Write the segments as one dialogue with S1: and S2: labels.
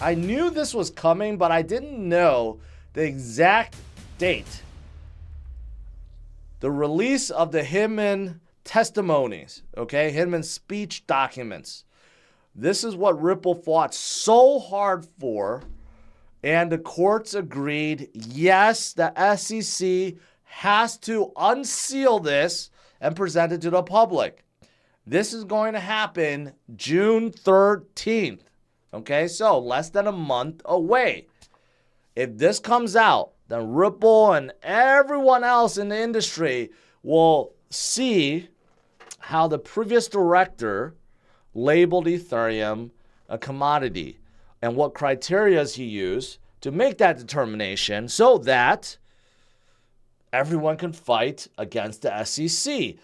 S1: I knew this was coming, but I didn't know the exact date. The release of the Hinman testimonies, okay? Hinman speech documents. This is what Ripple fought so hard for, and the courts agreed, yes, the SEC has to unseal this and present it to the public. This is going to happen June 13th. Okay, so less than a month away. If this comes out, then Ripple and everyone else in the industry will see how the previous director labeled Ethereum a commodity and what criteria he used to make that determination so that everyone can fight against the SEC.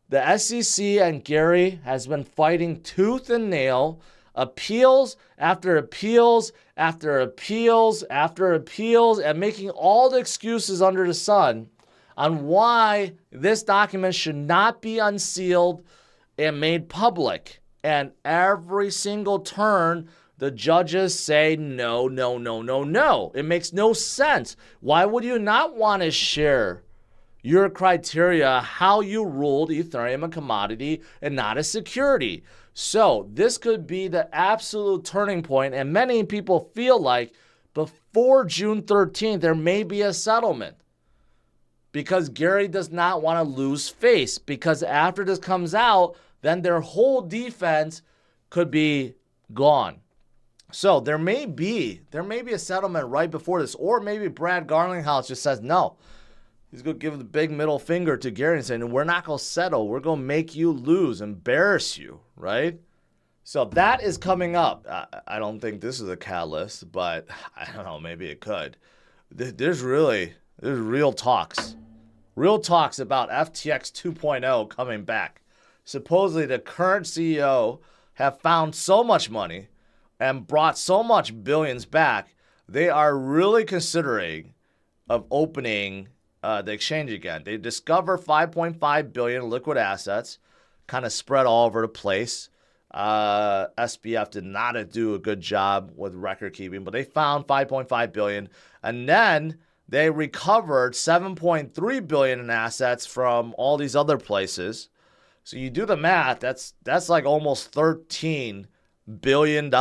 S1: The SEC and Gary has been fighting tooth and nail, appeals after appeals after appeals after appeals, and making all the excuses under the sun on why this document should not be unsealed and made public. And every single turn, the judges say no, no, no, no, no. It makes no sense. Why would you not want to share your criteria, how you ruled Ethereum a commodity and not a security? So this could be the absolute turning point, and many people feel like before June 13th, there may be a settlement because Gary does not want to lose face, because after this comes out, then their whole defense could be gone. So there may be a settlement right before this, or maybe Brad Garlinghouse just says no. He's going to give the big middle finger to Gary and saying, we're not going to settle. We're going to make you lose, embarrass you, right? So that is coming up. I don't think this is a catalyst, but I don't know, maybe it could. There's real talks. Real talks about FTX 2.0 coming back. Supposedly the current CEO have found so much money and brought so much billions back, they are really considering of opening the exchange again. They discover 5.5 billion liquid assets, kind of spread all over the place. SBF did not do a good job with record keeping, but they found 5.5 billion, and then they recovered 7.3 billion in assets from all these other places. So you do the math, that's like almost $13 billion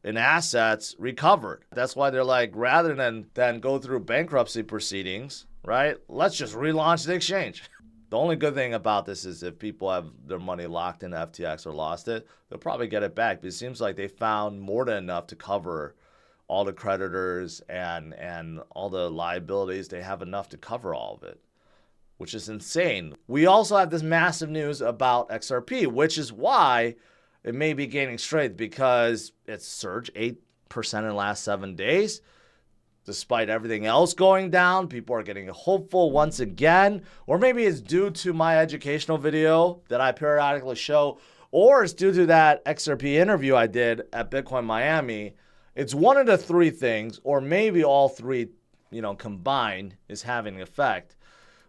S1: in assets recovered. That's why they're like, rather than go through bankruptcy proceedings, right? Let's just relaunch the exchange. The only good thing about this is if people have their money locked in FTX or lost it, they'll probably get it back. But it seems like they found more than enough to cover all the creditors and all the liabilities. They have enough to cover all of it, which is insane. We also have this massive news about XRP, which is why it may be gaining strength, because it's surged 8% in the last 7 days. Despite everything else going down, people are getting hopeful once again. Or maybe it's due to my educational video that I periodically show, or it's due to that XRP interview I did at Bitcoin Miami. It's one of the three things, or maybe all three, combined is having an effect.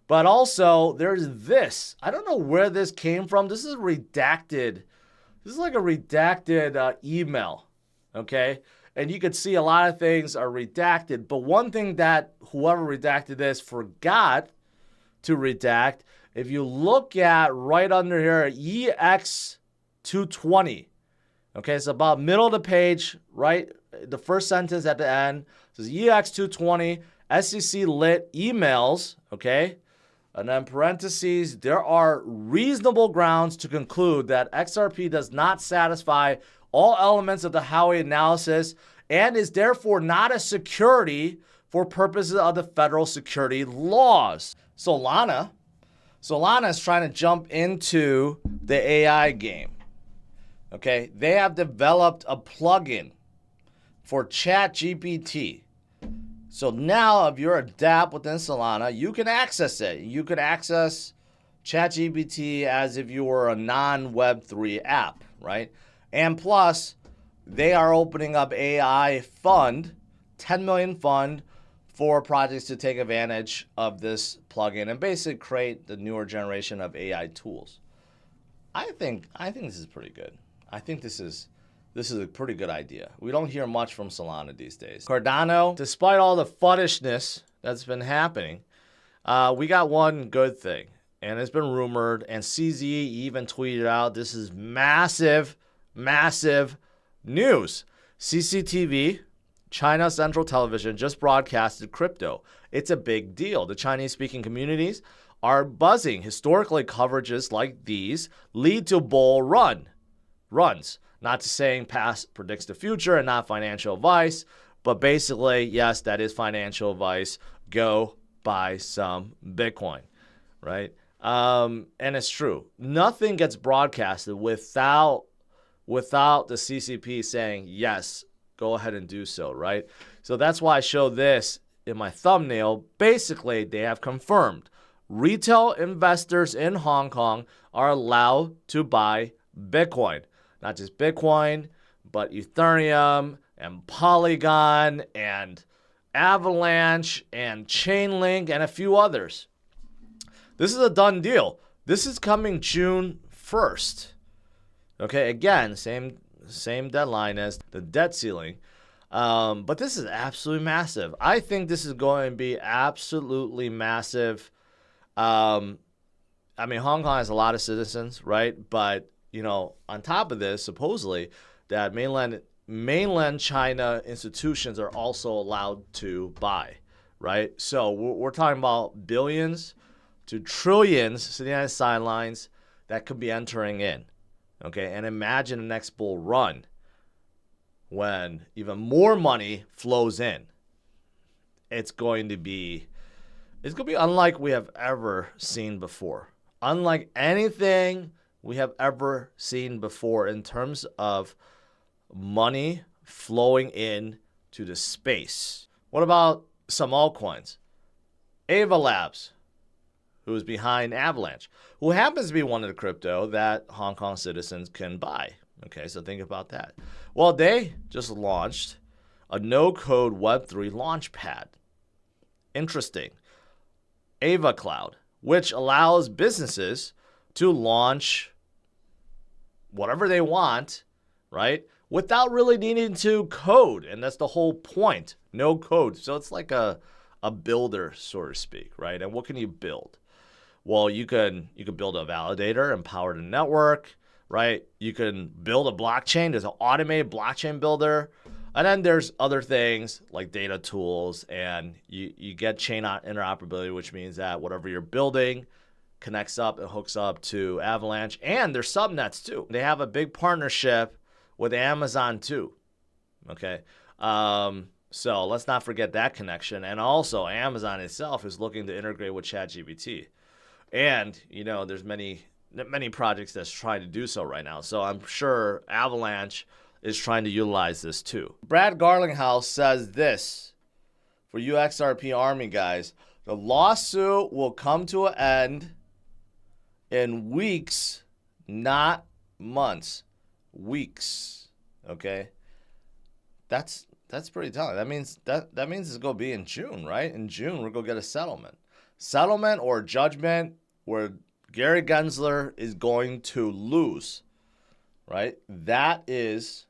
S1: But also, there's this. I don't know where this came from. This is redacted. This is like a redacted email, okay? And you could see a lot of things are redacted. But one thing that whoever redacted this forgot to redact, if you look at right under here, EX220, okay? It's about middle of the page, right? The first sentence at the end says EX220, SEC lit emails, okay? And then parentheses, there are reasonable grounds to conclude that XRP does not satisfy all elements of the Howey analysis and is therefore not a security for purposes of the federal security laws. Solana is trying to jump into the AI game. Okay, they have developed a plugin for ChatGPT. So now if you're a dApp within Solana, you can access it. You could access ChatGPT as if you were a non-Web3 app, right? And plus, they are opening up AI fund, 10 million fund for projects to take advantage of this plugin and basically create the newer generation of AI tools. I think this is pretty good. I think this is this is a pretty good idea. We don't hear much from Solana these days. Cardano, despite all the fuddishness that's been happening, we got one good thing. And it's been rumored, and CZ even tweeted out, this is massive, massive news. CCTV, China Central Television, just broadcasted crypto. It's a big deal. The Chinese-speaking communities are buzzing. Historically, coverages like these lead to bull runs. Not to saying past predicts the future and not financial advice, but basically, yes, that is financial advice. Go buy some Bitcoin, right? And it's true. Nothing gets broadcasted without the CCP saying, yes, go ahead and do so, right? So that's why I show this in my thumbnail. Basically, they have confirmed retail investors in Hong Kong are allowed to buy Bitcoin. Not just Bitcoin, but Ethereum and Polygon and Avalanche and Chainlink and a few others. This is a done deal. This is coming June 1st. Okay, again, same deadline as the debt ceiling. But this is absolutely massive. I think this is going to be absolutely massive. I mean, Hong Kong has a lot of citizens, right? But, you know, on top of this, supposedly, that mainland China institutions are also allowed to buy, right? So we're talking about billions to trillions sitting on the sidelines that could be entering in, okay? And imagine the next bull run when even more money flows in. It's going to be unlike we have ever seen before. Unlike anything we have ever seen before in terms of money flowing in to the space. What about some altcoins? Ava Labs, who is behind Avalanche, who happens to be one of the crypto that Hong Kong citizens can buy. Okay, so think about that. Well, they just launched a no-code Web3 launchpad. Interesting. Ava Cloud, which allows businesses to launch whatever they want, right, without really needing to code. And that's the whole point. No code. So it's like a builder, so to speak, right? And what can you build? Well, you can build a validator and power the network, right? You can build a blockchain. There's an automated blockchain builder. And then there's other things like data tools, and you get chain interoperability, which means that whatever you're building connects up and hooks up to Avalanche. And there's subnets too. They have a big partnership with Amazon too, okay? So let's not forget that connection. And also Amazon itself is looking to integrate with ChatGPT. And, you know, there's many projects that's trying to do so right now. So I'm sure Avalanche is trying to utilize this too. Brad Garlinghouse says this for UXRP Army guys: the lawsuit will come to an end in weeks, not months. Weeks. Okay? That's pretty telling. That means it's gonna be in June, right? In June, we're gonna get a settlement or judgment where Gary Gensler is going to lose, right? That is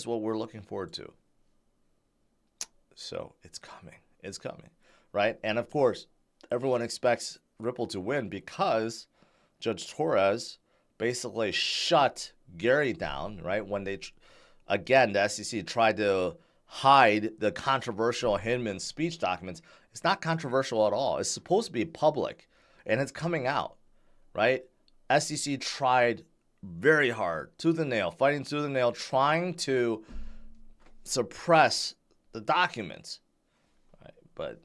S1: what we're looking forward to. So it's coming, right? And of course, everyone expects Ripple to win because Judge Torres basically shut Gary down, right? When they, again, the SEC tried to hide the controversial Hinman speech documents. It's not controversial at all. It's supposed to be public, and it's coming out, right? SEC tried very hard, fighting tooth and nail, trying to suppress the documents, right? But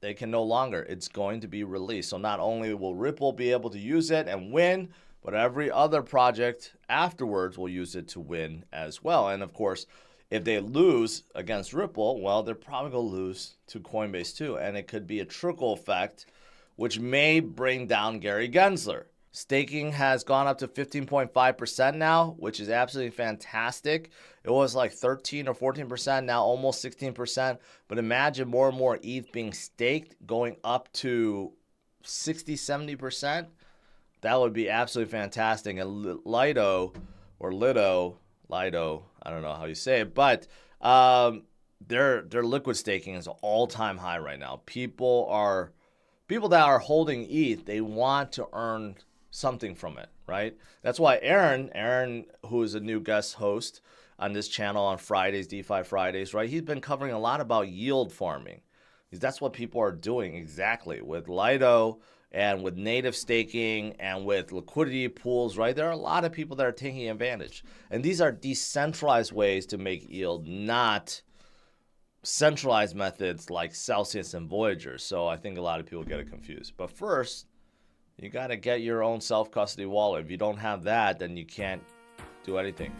S1: they can no longer. It's going to be released. So not only will Ripple be able to use it and win, but every other project afterwards will use it to win as well. And of course, if they lose against Ripple, well, they're probably going to lose to Coinbase too. And it could be a trickle effect, which may bring down Gary Gensler. Staking has gone up to 15.5% now, which is absolutely fantastic. It was like 13 or 14%, now almost 16%. But imagine more and more ETH being staked, going up to 60, 70%. That would be absolutely fantastic. And Lido, Lido, I don't know how you say it, but their liquid staking is all-time high right now. People that are holding ETH, they want to earn something from it, right? That's why Aaron, who is a new guest host on this channel on Fridays, DeFi Fridays, right? He's been covering a lot about yield farming. Because that's what people are doing exactly with Lido and with native staking and with liquidity pools, right? There are a lot of people that are taking advantage. And these are decentralized ways to make yield, not centralized methods like Celsius and Voyager. So I think a lot of people get it confused. But first, you got to get your own self-custody wallet. If you don't have that, then you can't do anything.